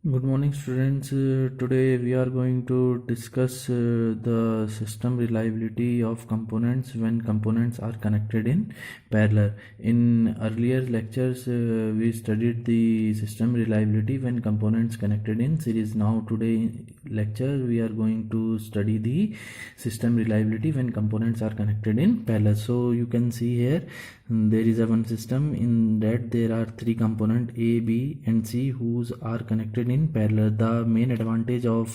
Good morning, students. Today we are going to discuss the system reliability of components when components are connected in parallel. In earlier lectures, we studied the system reliability when components connected in series. Now, today lecture we are going to study the system reliability when components are connected in parallel. So you can see here there is a one system in that there are three components A, B and C whose are connected in parallel. The main advantage of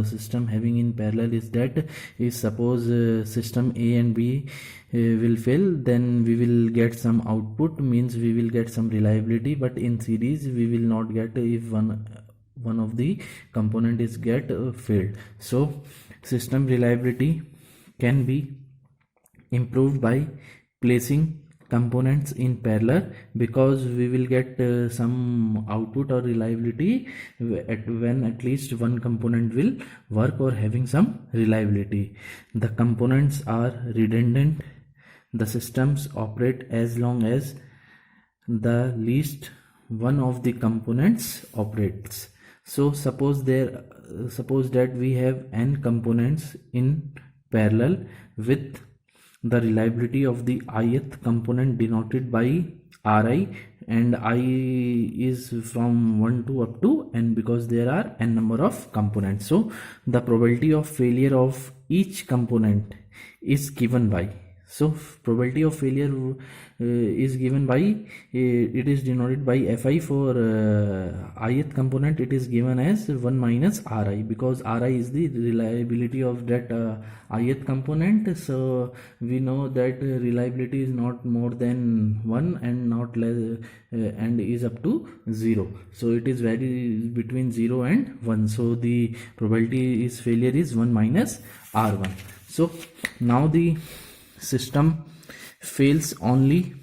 system having in parallel is that if suppose system A and B will fail, then we will get some output, means we will get some reliability, but in series we will not get if one of the component is get failed. So system reliability can be improved by placing components in parallel, because we will get some output or reliability when at least one component will work or having some reliability. The components are redundant. The systems operate as long as the least one of the components operates. So suppose that we have n components in parallel with the reliability of the ith component denoted by Ri, and I is from 1 to up to n because there are n number of components. So the probability of failure of each component is given by, so probability of failure is given by, it is denoted by Fi. For ith component it is given as 1 minus Ri, because Ri is the reliability of that ith component. So we know that reliability is not more than 1 and not less and is up to 0. So it is varies between 0 and 1. So the probability is failure is 1 minus R1. So now the system fails only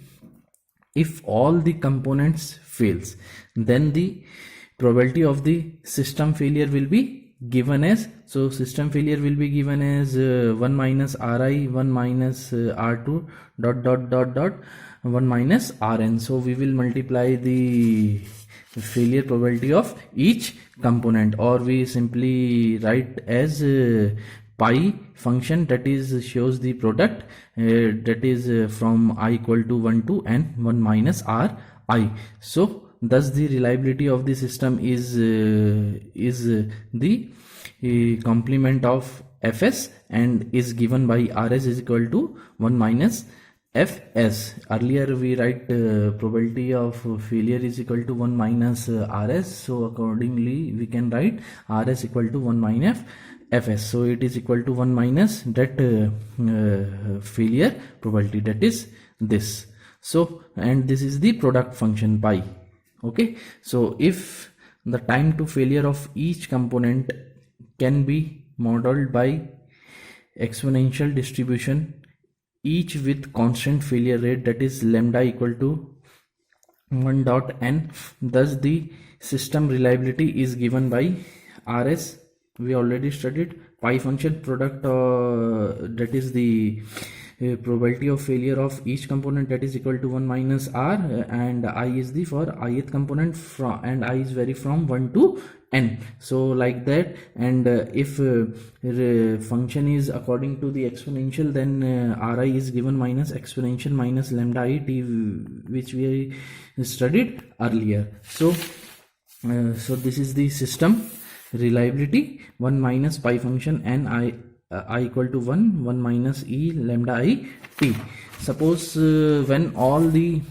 if all the components fails, then the probability of the system failure will be given as, so system failure will be given as 1 minus Ri, 1 minus R2 dot 1 minus Rn. So we will multiply the failure probability of each component, or we simply write as pi function, that is shows the product that is from I equal to 1 to n 1 minus Ri. So thus the reliability of the system is the complement of Fs and is given by Rs is equal to 1 minus Fs. Earlier we write probability of failure is equal to 1 minus Rs, so accordingly we can write Rs equal to 1 minus Fs. So it is equal to 1 minus that failure probability, that is this. So and this is the product function pi. Okay, so if the time to failure of each component can be modeled by exponential distribution, each with constant failure rate, that is lambda equal to 1 dot n, thus the system reliability is given by Rs. We already studied pi function product, that is the probability of failure of each component, that is equal to 1 minus R, and I is the for ith component from, and I is vary from 1 to n. So like that, and if function is according to the exponential, then Ri is given minus exponential minus lambda I t, which we studied earlier. So so this is the system reliability, 1 minus pi function and I equal to 1 minus e lambda I t. Suppose when all the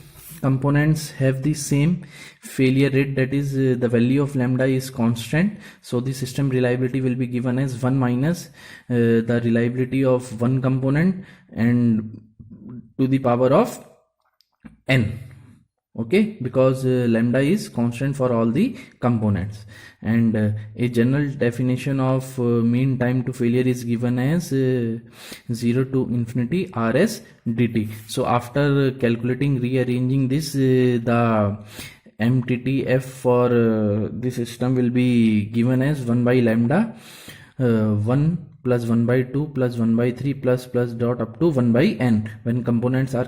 components have the same failure rate, that is the value of lambda is constant, so the system reliability will be given as 1 minus the reliability of one component and to the power of n. Okay, because lambda is constant for all the components, and a general definition of mean time to failure is given as 0 to infinity Rs dt. So after calculating, rearranging this, the MTTF for the system will be given as 1 by lambda 1 plus 1 by 2 plus 1 by 3 plus dot up to 1 by n when components are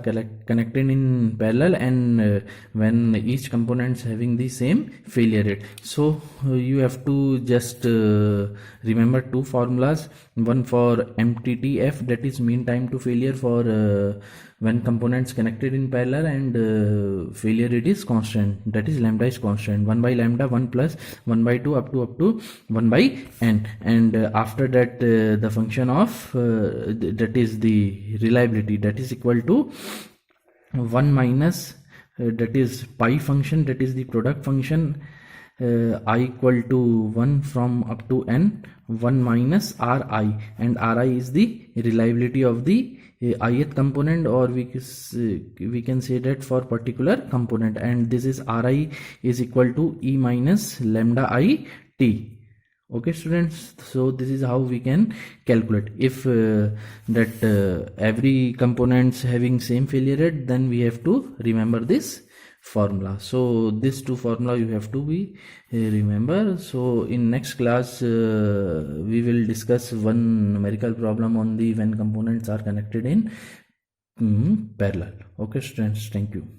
connected in parallel, and when each components having the same failure rate. So you have to just remember two formulas, one for MTTF, that is mean time to failure for when components connected in parallel, and failure rate is constant, that is lambda is constant, 1 by lambda 1 plus 1 by 2 up to 1 by n, and after that the function of that is the reliability, that is equal to 1 minus that is pi function, that is the product function, I equal to 1 from up to n, 1 minus Ri, and Ri is the reliability of the ith component, or we can say that for particular component, and this is Ri is equal to E minus lambda I t. Okay students, so this is how we can calculate. If every components having same failure rate, then we have to remember this formula. So these two formula you have to be remember. So in next class we will discuss one numerical problem on the when components are connected in parallel. Okay students, thank you.